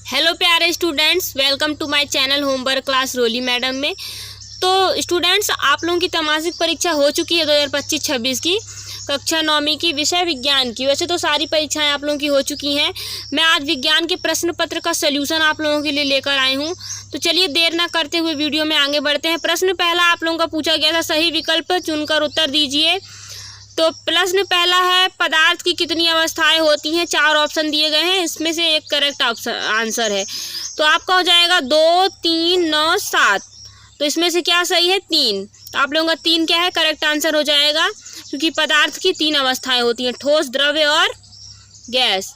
Hello प्यारे students, welcome to my channel homework class Roli madam में। तो स्टूडेंट्स, आप लोगों की त्रैमासिक परीक्षा हो चुकी है 2025-26 की, कक्षा 9वीं की, विषय विज्ञान की। वैसे तो सारी परीक्षाएं आप लोगों की हो चुकी हैं। मैं आज विज्ञान के प्रश्न पत्र का सल्यूशन आप लोगों के लिए लेकर आई हूं। तो चलिए देर ना करते हुए वीडियो में आगे बढ़ते हैं। प्रश्न पहला आप लोगों का पूछा गया था, सही विकल्प चुनकर उत्तर दीजिए। तो प्रश्न पहला है, पदार्थ की कितनी अवस्थाएं होती हैं? 4 ऑप्शन दिए गए हैं, इसमें से एक करेक्ट आंसर है। तो आपका हो जाएगा 2, 3, 9, 7। तो इसमें से क्या सही है? 3। तो आप लोगों का 3 क्या है? करेक्ट आंसर हो जाएगा, क्योंकि पदार्थ की 3 अवस्थाएं होती हैं, ठोस, द्रव्य और गैस।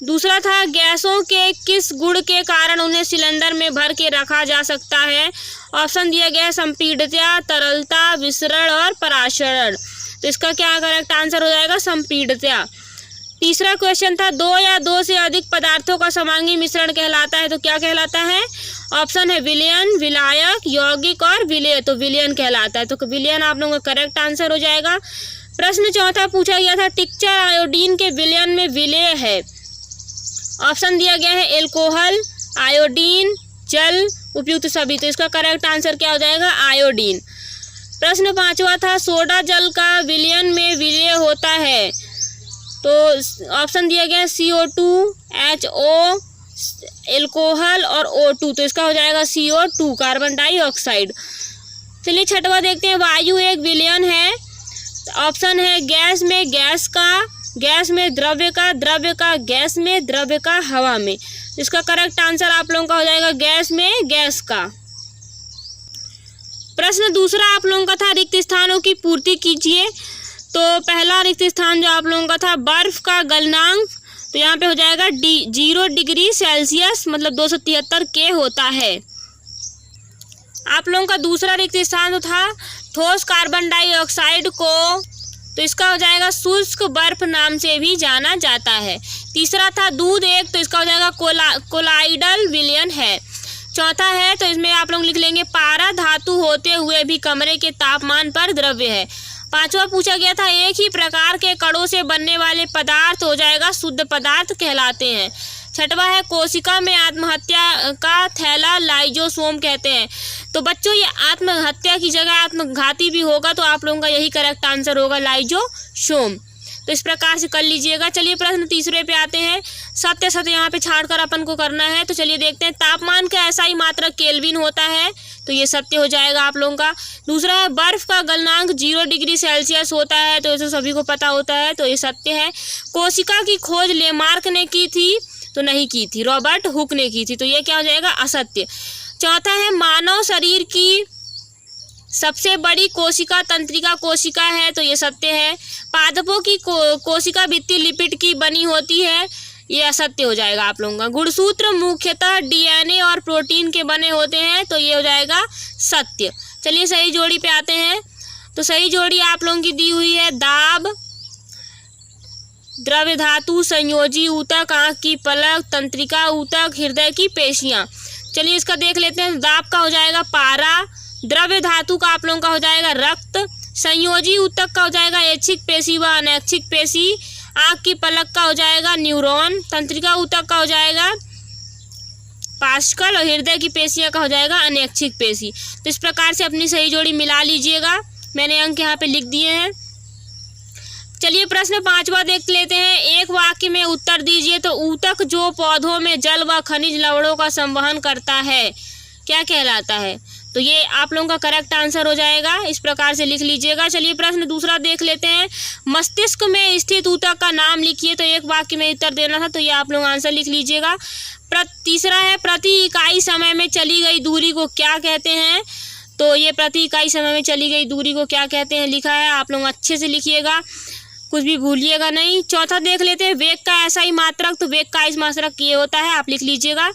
दूसरा था, गैसों के किस गुण के कारण उन्हें सिलेंडर में भर के रखा जा सकता है? ऑप्शन दिया गया है, संपीड्यता, तरलता, विसरण और पराशरण। तो इसका क्या करेक्ट आंसर हो जाएगा? संपीड्यता। तीसरा क्वेश्चन था, 2 या 2 से अधिक पदार्थों का समांगी मिश्रण कहलाता है। तो क्या कहलाता है? ऑप्शन है विलयन, विलायक, यौगिक और विलेय। तो विलयन कहलाता है। तो विलयन आप लोगों का करेक्ट आंसर हो जाएगा। प्रश्न चौथा पूछा गया था, टिक्चर आयोडीन के विलयन में विलेय है। ऑप्शन दिया गया है एल्कोहल, आयोडीन, जल, उपयुक्त सभी। तो इसका करेक्ट आंसर क्या हो जाएगा? आयोडीन। प्रश्न पांचवा था, सोडा जल का विलयन में विलेय होता है। तो ऑप्शन दिया गया CO2, HO, एल्कोहल और O2। तो इसका हो जाएगा CO2, कार्बन डाइऑक्साइड। चलिए छठवा देखते हैं, वायु एक विलयन है। ऑप्शन है गैस में गैस का, गैस में द्रव्य का, द्रव्य का गैस में, द्रव्य का हवा में। इसका करेक्ट आंसर आप लोगों का हो जाएगा गैस में गैस का। प्रश्न दूसरा आप लोगों का था, रिक्त स्थानों की पूर्ति कीजिए। तो पहला रिक्त स्थान जो आप लोगों का था, बर्फ का गलनांक। तो यहाँ पे हो जाएगा 0 डिग्री सेल्सियस, मतलब 273 K होता है। आप लोगों का दूसरा रिक्त स्थान जो था, ठोस कार्बन डाइऑक्साइड को, तो इसका हो जाएगा शुष्क बर्फ नाम से भी जाना जाता है। तीसरा था दूध एक, तो इसका हो जाएगा कोलाइडल विलयन है। चौथा है, तो इसमें आप लोग लिख लेंगे, पारा धातु होते हुए भी कमरे के तापमान पर द्रव्य है। पांचवा पूछा गया था, एक ही प्रकार के कणों से बनने वाले पदार्थ हो जाएगा शुद्ध पदार्थ कहलाते हैं। छठवा है, कोशिका में आत्महत्या का थैला लाइजोसोम कहते हैं। तो बच्चों, ये आत्महत्या की जगह आत्मघाती भी होगा, तो आप लोगों का यही करेक्ट आंसर होगा, लाइजोसोम। तो इस प्रकार से कर लीजिएगा। चलिए प्रश्न तीसरे पे आते हैं। सत्य सत्य यहाँ पे छाड़ कर अपन को करना है। तो चलिए देखते हैं, तापमान का ऐसा मात्रक केल्विन होता है। तो ये सत्य हो जाएगा आप लोगों का। दूसरा है, बर्फ का गलनांक 0 डिग्री सेल्सियस होता है। तो इसे सभी को पता होता है, तो ये सत्य है। कोशिका की खोज लेमार्क ने की थी, तो नहीं की थी, रॉबर्ट हुक ने की थी। तो ये क्या हो जाएगा? असत्य। चौथा है, मानव शरीर की सबसे बड़ी कोशिका तंत्रिका कोशिका है। तो ये सत्य है। पादपों की कोशिका भित्ति लिपिड की बनी होती है। ये असत्य हो जाएगा आप लोगों का। गुणसूत्र मुख्यतः DNA और प्रोटीन के बने होते हैं। तो ये हो जाएगा सत्य। चलिए सही जोड़ी पे आते हैं। तो सही जोड़ी आप लोगों की दी हुई है, दाब, द्रव्य धातु, संयोजी ऊतक, आंख की पलक, तंत्रिका ऊतक, हृदय की पेशियां। चलिए इसका देख लेते हैं। दाब का हो जाएगा पारा, द्रव्य धातु का आप लोगों का हो जाएगा रक्त, संयोजी ऊतक का हो जाएगा ऐच्छिक पेशी व अनैच्छिक पेशी, आंख की पलक का हो जाएगा न्यूरॉन, तंत्रिका ऊतक का हो जाएगा पास्कल और हृदय की पेशियां का हो जाएगा अनैच्छिक पेशी। तो इस प्रकार से अपनी सही जोड़ी मिला लीजिएगा। मैंने अंक यहाँ पे लिख दिए हैं। चलिए प्रश्न पांचवा देख लेते हैं। एक वाक्य में उत्तर दीजिए। तो ऊतक जो पौधों में जल व खनिज लवणों का संवहन करता है, क्या कहलाता है? तो ये आप लोगों का करेक्ट आंसर हो जाएगा। इस प्रकार से लिख लीजिएगा। चलिए प्रश्न दूसरा देख लेते हैं। मस्तिष्क में स्थित ऊतक का नाम लिखिए। तो एक वाक्य में उत्तर देना था, तो ये आप लोग आंसर लिख लीजिएगा। तीसरा है, प्रति इकाई समय में चली गई दूरी को क्या कहते हैं? तो ये प्रति इकाई समय में चली गई दूरी को क्या कहते हैं लिखा है। आप लोग अच्छे से लिखिएगा, कुछ भी भूलिएगा नहीं। चौथा देख लेते हैं, वेग का ऐसा ही मात्रक। तो वेग का इस मात्रक ये होता है, आप लिख लीजिएगा।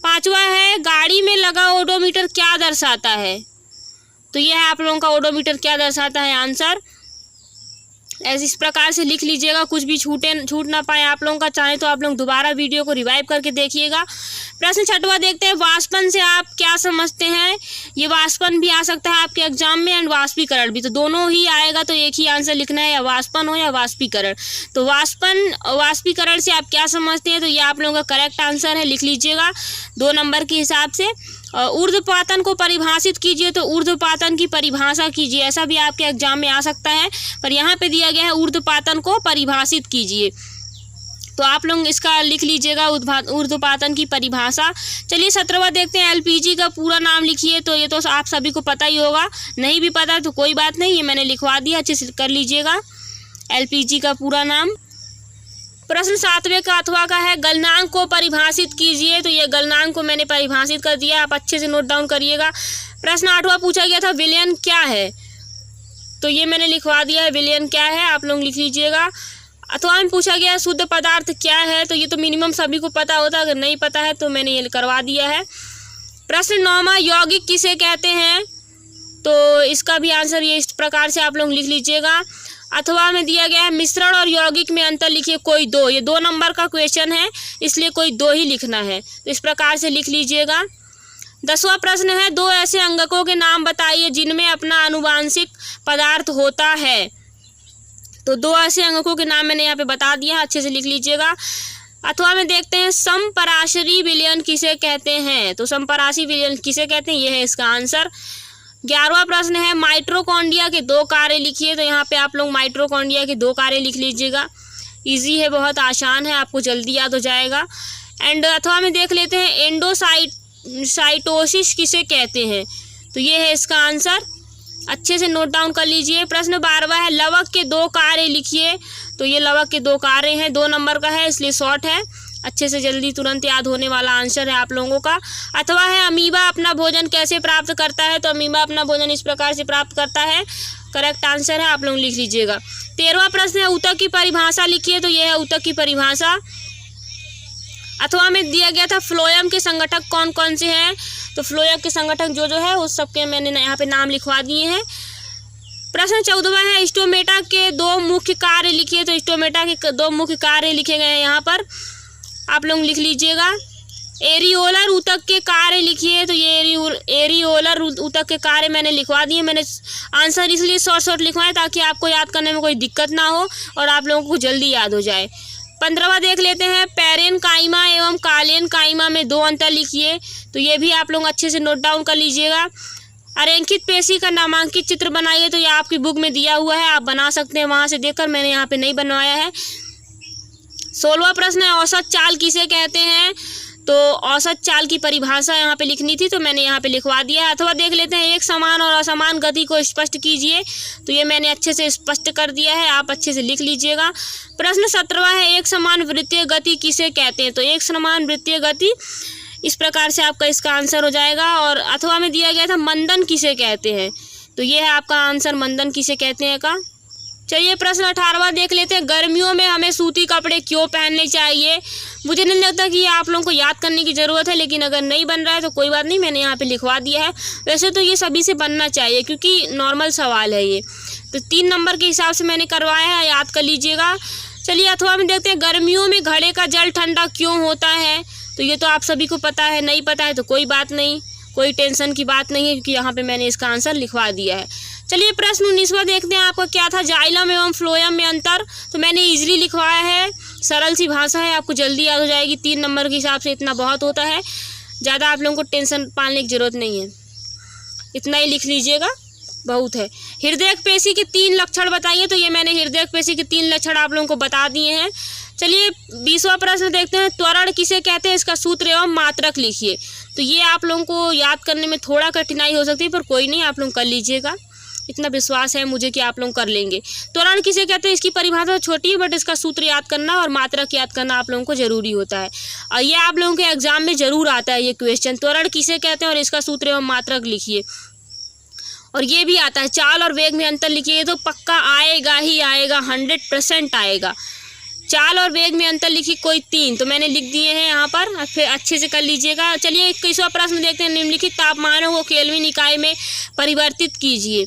पांचवा है, गाड़ी में लगा ओडोमीटर क्या दर्शाता है? तो यह है आप लोगों का ओडोमीटर क्या दर्शाता है आंसर। ऐसे इस प्रकार से लिख लीजिएगा, कुछ भी छूट ना पाए आप लोगों का। चाहे तो आप लोग दोबारा वीडियो को रिवाइव करके देखिएगा। प्रश्न 6वां देखते हैं, वाष्पन से आप क्या समझते हैं। ये वाष्पन भी आ सकता है आपके एग्जाम में एंड वाष्पीकरण भी, तो दोनों ही आएगा, तो एक ही आंसर लिखना है, या वाष्पन हो या वाष्पीकरण। तो वाष्पीकरण से आप क्या समझते हैं, तो ये आप लोगों का करेक्ट आंसर है, लिख लीजिएगा 2 नंबर के हिसाब से। ऊर्ध्वपातन को परिभाषित कीजिए, तो ऊर्ध्वपातन की परिभाषा कीजिए, ऐसा भी आपके एग्जाम में आ सकता है, पर यहाँ पे दिया गया है ऊर्ध्वपातन को परिभाषित कीजिए, तो आप लोग इसका लिख लीजिएगा ऊर्ध्वपातन की परिभाषा। चलिए 17वां देखते हैं, एलपीजी का पूरा नाम लिखिए। तो ये तो आप सभी को पता ही होगा, नहीं भी पता तो कोई बात नहीं, ये मैंने लिखवा दिया, अच्छे से कर लीजिएगा एलपीजी का पूरा नाम। प्रश्न 7वें का अथवा का है, गलनांक को परिभाषित कीजिए। तो ये गलनांक को मैंने परिभाषित कर दिया, आप अच्छे से नोट डाउन करिएगा। प्रश्न 8वां पूछा गया था, विलयन क्या है। तो ये मैंने लिखवा दिया है, विलयन क्या है, आप लोग लिख लीजिएगा। अथवा में पूछा गया शुद्ध पदार्थ क्या है। तो ये तो मिनिमम सभी को पता होता है, अगर नहीं पता है तो मैंने ये करवा दिया है। प्रश्न 9वां, यौगिक किसे कहते हैं। तो इसका भी आंसर ये इस प्रकार से आप लोग लिख लीजिएगा। अथवा में दिया गया है, मिश्रण और यौगिक में अंतर लिखिए कोई 2। ये 2 नंबर का क्वेश्चन है, इसलिए कोई 2 ही लिखना है, तो इस प्रकार से लिख लीजिएगा। 10वां प्रश्न है, 2 ऐसे अंगकों के नाम बताइए जिनमें अपना आनुवांशिक पदार्थ होता है। तो 2 ऐसे अंगकों के नाम मैंने यहाँ पे बता दिया है, अच्छे से लिख लीजिएगा। अथवा में देखते हैं, समपराशरी विलयन किसे कहते हैं। तो समपराशी विलयन किसे कहते हैं, ये है इसका आंसर। 11वां प्रश्न है, माइटोकॉन्ड्रिया के 2 कार्य लिखिए। तो यहाँ पे आप लोग माइटोकॉन्ड्रिया के 2 कार्य लिख लीजिएगा, इजी है, बहुत आसान है, आपको जल्दी याद हो जाएगा। एंड अथवा में देख लेते हैं, एंडोसाइटोसिस किसे कहते हैं। तो ये है इसका आंसर, अच्छे से नोट डाउन कर लीजिए। प्रश्न 12वां है, लवक के 2 कार्य लिखिए। तो ये लवक के 2 कार्य हैं, 2 नंबर का है, इसलिए शॉर्ट है, अच्छे से जल्दी तुरंत याद होने वाला आंसर है आप लोगों का। अथवा है, अमीबा अपना भोजन कैसे प्राप्त करता है। तो अमीबा अपना भोजन इस प्रकार से प्राप्त करता है, करेक्ट आंसर है, आप लोग लिख लीजिएगा। 13वां प्रश्न है, ऊतक की परिभाषा लिखिए। तो यह है ऊतक की परिभाषा। अथवा में दिया गया था, फ्लोएम के संगठक कौन कौन से हैं। तो फ्लोएम के संगठक जो है उस सबके मैंने यहाँ पे नाम लिखवा दिए हैं। प्रश्न 14वां है, स्टोमेटा के 2 मुख्य कार्य लिखिए। तो स्टोमेटा के 2 मुख्य कार्य लिखे गए हैं यहाँ पर, आप लोग लिख लीजिएगा। एरियोलर ऊतक के कार्य लिखिए। तो ये एरियोलर ऊतक के कार्य मैंने लिखवा दिए। मैंने आंसर इसलिए शॉर्ट लिखवाए ताकि आपको याद करने में कोई दिक्कत ना हो और आप लोगों को जल्दी याद हो जाए। 15वां देख लेते हैं, पैरेनकाइमा एवं कालेनकाइमा में 2 अंतर लिखिए। तो ये भी आप लोग अच्छे से नोट डाउन कर लीजिएगा। अरेखित पेशी का नामांकित चित्र बनाइए। तो ये आपकी बुक में दिया हुआ है, आप बना सकते हैं वहाँ से देखकर, मैंने यहाँ पे नहीं बनवाया है। 16वां प्रश्न है, औसत चाल किसे कहते हैं। तो औसत चाल की परिभाषा यहाँ पे लिखनी थी, तो मैंने यहाँ पे लिखवा दिया है। अथवा देख लेते हैं, एक समान और असमान गति को स्पष्ट कीजिए। तो ये मैंने अच्छे से स्पष्ट कर दिया है, आप अच्छे से लिख लीजिएगा। प्रश्न 17वां है, एक समान वृत्तीय गति किसे कहते हैं। तो एक समान वृत्तीय गति, इस प्रकार से आपका इसका आंसर हो जाएगा। और अथवा में दिया गया था, मंदन किसे कहते हैं। तो ये है आपका आंसर, मंदन किसे कहते हैं का। चलिए प्रश्न 18वां देख लेते हैं, गर्मियों में हमें सूती कपड़े क्यों पहनने चाहिए। मुझे नहीं लगता कि आप लोगों को याद करने की ज़रूरत है, लेकिन अगर नहीं बन रहा है तो कोई बात नहीं, मैंने यहाँ पे लिखवा दिया है। वैसे तो ये सभी से बनना चाहिए क्योंकि नॉर्मल सवाल है ये, तो 3 नंबर के हिसाब से मैंने करवाया है, याद कर लीजिएगा। चलिए अथवा में देखते हैं, गर्मियों में घड़े का जल ठंडा क्यों होता है। तो ये तो आप सभी को पता है, नहीं पता है तो कोई बात नहीं, कोई टेंशन की बात नहीं है, क्योंकि यहाँ पे मैंने इसका आंसर लिखवा दिया है। चलिए प्रश्न 19वां देखते हैं, आपका क्या था, जाइलम एवं फ्लोएम में अंतर। तो मैंने इजीली लिखवाया है, सरल सी भाषा है, आपको जल्दी याद हो जाएगी। 3 नंबर के हिसाब से इतना बहुत होता है, ज़्यादा आप लोगों को टेंशन पालने की ज़रूरत नहीं है, इतना ही लिख लीजिएगा, बहुत है। हृदय पेशी के 3 लक्षण बताइए। तो ये मैंने हृदय पेशी के 3 लक्षण आप लोगों को बता दिए हैं। चलिए 20वां प्रश्न देखते हैं, त्वरण किसे कहते हैं, इसका सूत्र एवं मात्रक लिखिए। तो ये आप लोगों को याद करने में थोड़ा कठिनाई हो सकती है, पर कोई नहीं, आप लोग कर लीजिएगा, इतना विश्वास है मुझे कि आप लोग कर लेंगे। त्वरण किसे कहते हैं, इसकी परिभाषा छोटी है, बट इसका सूत्र याद करना और मात्रक याद करना आप लोगों को जरूरी होता है, और ये आप लोगों के एग्जाम में जरूर आता है ये क्वेश्चन, त्वरण किसे कहते हैं और इसका सूत्र एवं मात्रक लिखिए। और ये भी आता है, चाल और वेग में अंतर लिखिए। तो पक्का आएगा ही आएगा, 100% आएगा। चाल और वेग में अंतर लिखिए कोई 3, तो मैंने लिख दिए हैं यहाँ पर, फिर अच्छे से कर लीजिएगा। चलिए 21वां प्रश्न देखते हैं, निम्नलिखित तापमानों को केल्विन इकाई में परिवर्तित कीजिए।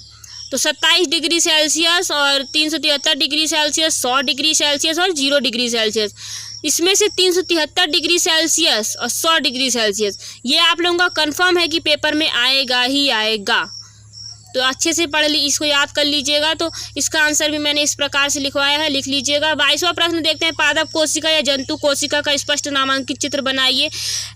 तो 27 डिग्री सेल्सियस और 373 डिग्री सेल्सियस, 100 डिग्री सेल्सियस और 0 डिग्री सेल्सियस। इसमें से 373 डिग्री सेल्सियस और 100 डिग्री सेल्सियस ये आप लोगों का कंफर्म है कि पेपर में आएगा ही आएगा। तो अच्छे से पढ़ ली, इसको याद कर लीजिएगा। तो इसका आंसर भी मैंने इस प्रकार से लिखवाया है, लिख लीजिएगा। 22वां प्रश्न देखते हैं, पादप कोशिका या जंतु कोशिका का स्पष्ट नामांकित चित्र बनाइए।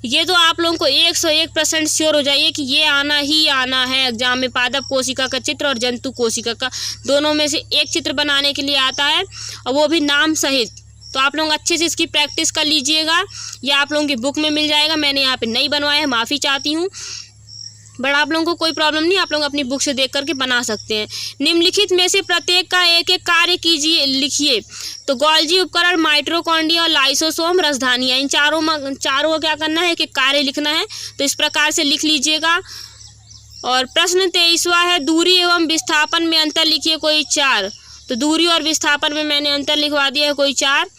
ये तो आप लोगों को 101% श्योर हो जाइए कि ये आना ही आना है एग्जाम में। पादप कोशिका का चित्र और जंतु कोशिका का, दोनों में से एक चित्र बनाने के लिए आता है, और वो भी नाम सहित। तो आप लोग अच्छे से इसकी प्रैक्टिस कर लीजिएगा। ये आप लोगों की बुक में मिल जाएगा, मैंने यहाँ पे नहीं बनवाया है, माफ़ी चाहती हूँ, बट आप लोगों को कोई प्रॉब्लम नहीं, आप लोग अपनी बुक से देख करके बना सकते हैं। निम्नलिखित में से प्रत्येक का एक एक कार्य कीजिए, लिखिए। तो गोल्जी उपकरण, माइटोकॉन्ड्रिया और लाइसोसोम, राजधानियाँ, इन चारों को क्या करना है, एक एक कार्य लिखना है। तो इस प्रकार से लिख लीजिएगा। और प्रश्न 23वां है, दूरी एवं विस्थापन में अंतर लिखिए कोई 4। तो दूरी और विस्थापन में मैंने अंतर लिखवा दिया है, कोई 4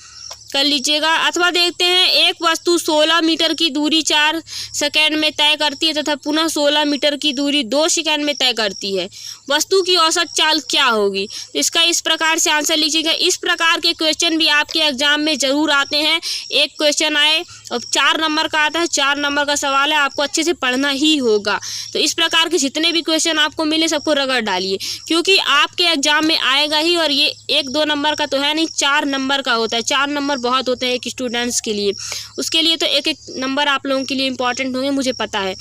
कर लीजिएगा। अथवा देखते हैं, एक वस्तु 16 मीटर की दूरी 4 सेकंड में तय करती है तथा पुनः 16 मीटर की दूरी 2 सेकंड में तय करती है, वस्तु की औसत चाल क्या होगी। तो इसका इस प्रकार से आंसर लीजिएगा। इस प्रकार के क्वेश्चन भी आपके एग्जाम में ज़रूर आते हैं। एक क्वेश्चन आए और 4 नंबर का आता है, 4 नंबर का सवाल है, आपको अच्छे से पढ़ना ही होगा। तो इस प्रकार के जितने भी क्वेश्चन आपको मिले सबको रगड़ डालिए, क्योंकि आपके एग्जाम में आएगा ही। और ये 1-2 नंबर का तो है नहीं, 4 नंबर का होता है। 4 नंबर बहुत होते हैं एक स्टूडेंट्स के लिए, उसके लिए तो एक एक नंबर आप लोगों के लिए इंपॉर्टेंट होंगे, मुझे पता है।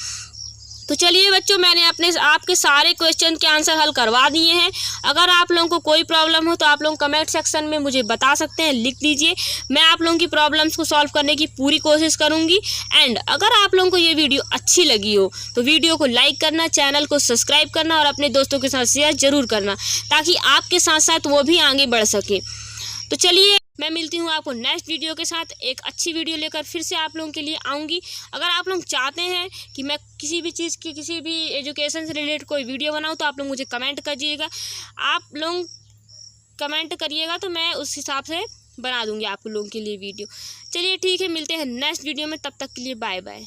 तो चलिए बच्चों, मैंने आपके सारे क्वेश्चन के आंसर हल करवा दिए हैं। अगर आप लोगों को कोई प्रॉब्लम हो तो आप लोग कमेंट सेक्शन में मुझे बता सकते हैं, लिख दीजिए। मैं आप लोगों की प्रॉब्लम्स को सॉल्व करने की पूरी कोशिश करूंगी। एंड अगर आप लोगों को ये वीडियो अच्छी लगी हो तो वीडियो को लाइक करना, चैनल को सब्सक्राइब करना और अपने दोस्तों के साथ शेयर जरूर करना, ताकि आपके साथ साथ वो भी आगे बढ़ सके। तो चलिए, मैं मिलती हूँ आपको नेक्स्ट वीडियो के साथ। एक अच्छी वीडियो लेकर फिर से आप लोगों के लिए आऊँगी। अगर आप लोग चाहते हैं कि मैं किसी भी चीज़ की, किसी भी एजुकेशन से रिलेटेड कोई वीडियो बनाऊँ, तो आप लोग मुझे कमेंट करिएगा। आप लोग कमेंट करिएगा तो मैं उस हिसाब से बना दूँगी आप लोगों के लिए वीडियो। चलिए ठीक है, मिलते हैं नेक्स्ट वीडियो में, तब तक के लिए बाय बाय।